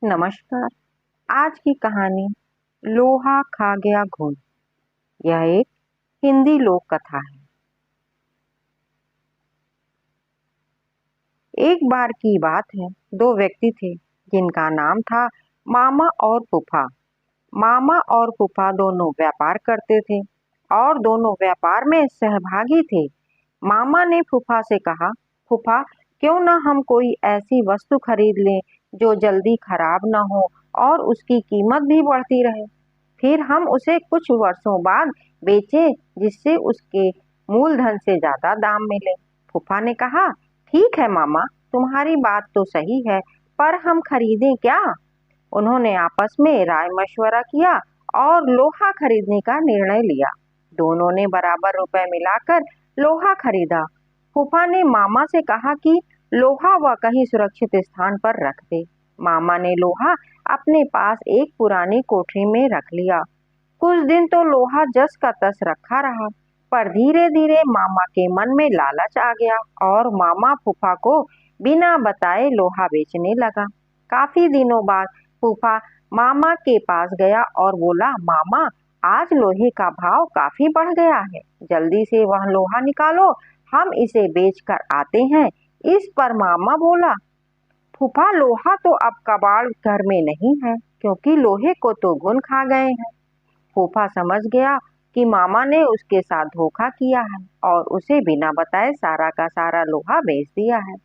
नमस्कार। आज की कहानी लोहा खा गया घुन। यह एक हिंदी लोक कथा है। एक बार की बात है, दो व्यक्ति थे जिनका नाम था मामा और फूफा। मामा और फूफा दोनों व्यापार करते थे और दोनों व्यापार में सहभागी थे। मामा ने फूफा से कहा, फूफा, क्यों ना हम कोई ऐसी वस्तु खरीद लें जो जल्दी खराब ना हो और उसकी कीमत भी बढ़ती रहे। फिर हम उसे कुछ वर्षों बाद बेचें जिससे उसके मूलधन से ज्यादा दाम मिले। फूफा ने कहा, ठीक है मामा, तुम्हारी बात तो सही है, पर हम खरीदें क्या? उन्होंने आपस में राय मशवरा किया और लोहा खरीदने का निर्णय लिया। दोनों ने बराबर रुपए मिलाकर लोहा खरीदा। फूफा ने मामा से कहा कि लोहा वह कहीं सुरक्षित स्थान पर रख दे। मामा ने लोहा अपने पास एक पुरानी कोठरी में रख लिया। कुछ दिन तो लोहा जस का तस रखा रहा, पर धीरे धीरे मामा के मन में लालच आ गया और मामा फूफा को बिना बताए लोहा बेचने लगा। काफी दिनों बाद फूफा मामा के पास गया और बोला, मामा, आज लोहे का भाव काफी बढ़ गया है, जल्दी से वह लोहा निकालो, हम इसे बेचकर आते हैं। इस पर मामा बोला, फूफा, लोहा तो अब कबाड़ घर में नहीं है, क्योंकि लोहे को तो घुन खा गए हैं। फूफा समझ गया कि मामा ने उसके साथ धोखा किया है और उसे बिना बताए सारा का सारा लोहा बेच दिया है।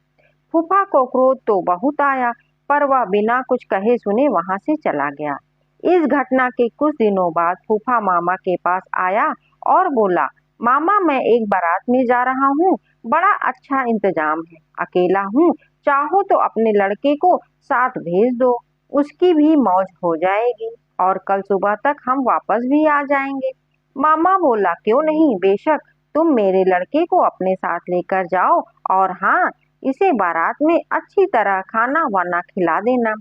फूफा को क्रोध तो बहुत आया, पर वह बिना कुछ कहे सुने वहां से चला गया। इस घटना के कुछ दिनों बाद फूफा मामा के पास आया और बोला, मामा, मैं एक बारात में जा रहा हूँ, बड़ा अच्छा इंतजाम है, अकेला हूँ, चाहो तो अपने लड़के को साथ भेज दो, उसकी भी मौज हो जाएगी और कल सुबह तक हम वापस भी आ जाएंगे। मामा बोला, क्यों नहीं, बेशक, तुम मेरे लड़के को अपने साथ लेकर जाओ और हाँ, इसे बारात में अच्छी तरह खाना वाना खिला देना।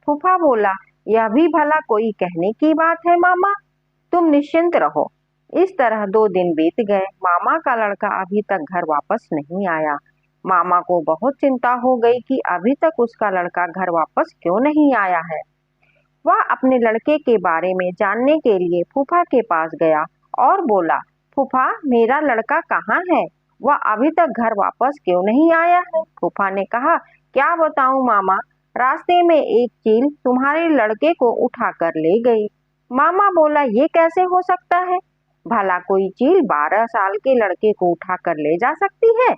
फूफा बोला, यह भी भला कोई कहने की बात है मामा, तुम निश्चिंत रहो। इस तरह 2 दिन बीत गए। मामा का लड़का अभी तक घर वापस नहीं आया। मामा को बहुत चिंता हो गई कि अभी तक उसका लड़का घर वापस क्यों नहीं आया है। वह अपने लड़के के बारे में जानने के लिए फूफा के पास गया और बोला, फूफा, मेरा लड़का कहाँ है? वह अभी तक घर वापस क्यों नहीं आया है? फूफा ने कहा, क्या बताऊं मामा, रास्ते में एक चील तुम्हारे लड़के को उठा कर ले गई। मामा बोला, ये कैसे हो सकता है? भला कोई चील 12 साल के लड़के को उठा कर ले जा सकती है?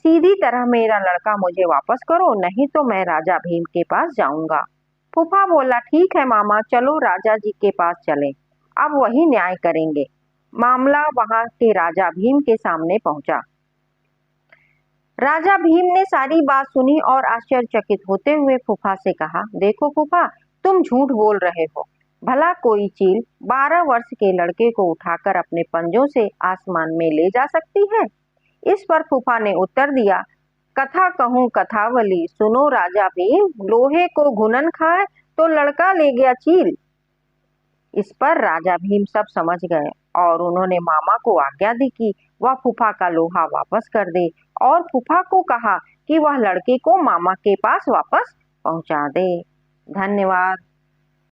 सीधी तरह मेरा लड़का मुझे वापस करो, नहीं तो मैं राजा भीम के पास जाऊंगा। फूफा बोला, ठीक है मामा, चलो राजा जी के पास चलें, अब वही न्याय करेंगे। मामला वहां के राजा भीम के सामने पहुंचा। राजा भीम ने सारी बात सुनी और आश्चर्यचकित होते हुए फूफा से कहा, देखो फूफा, तुम झूठ बोल रहे हो। भला कोई चील 12 वर्ष के लड़के को उठाकर अपने पंजों से आसमान में ले जा सकती है? इस पर फूफा ने उत्तर दिया, कथा कहूँ कथावली, सुनो राजा भीम, लोहे को घुनन खाए तो लड़का ले गया चील। इस पर राजा भीम सब समझ गए और उन्होंने मामा को आज्ञा दी कि वह फूफा का लोहा वापस कर दे और फूफा को कहा कि वह लड़के को मामा के पास वापस पहुंचा दे। धन्यवाद।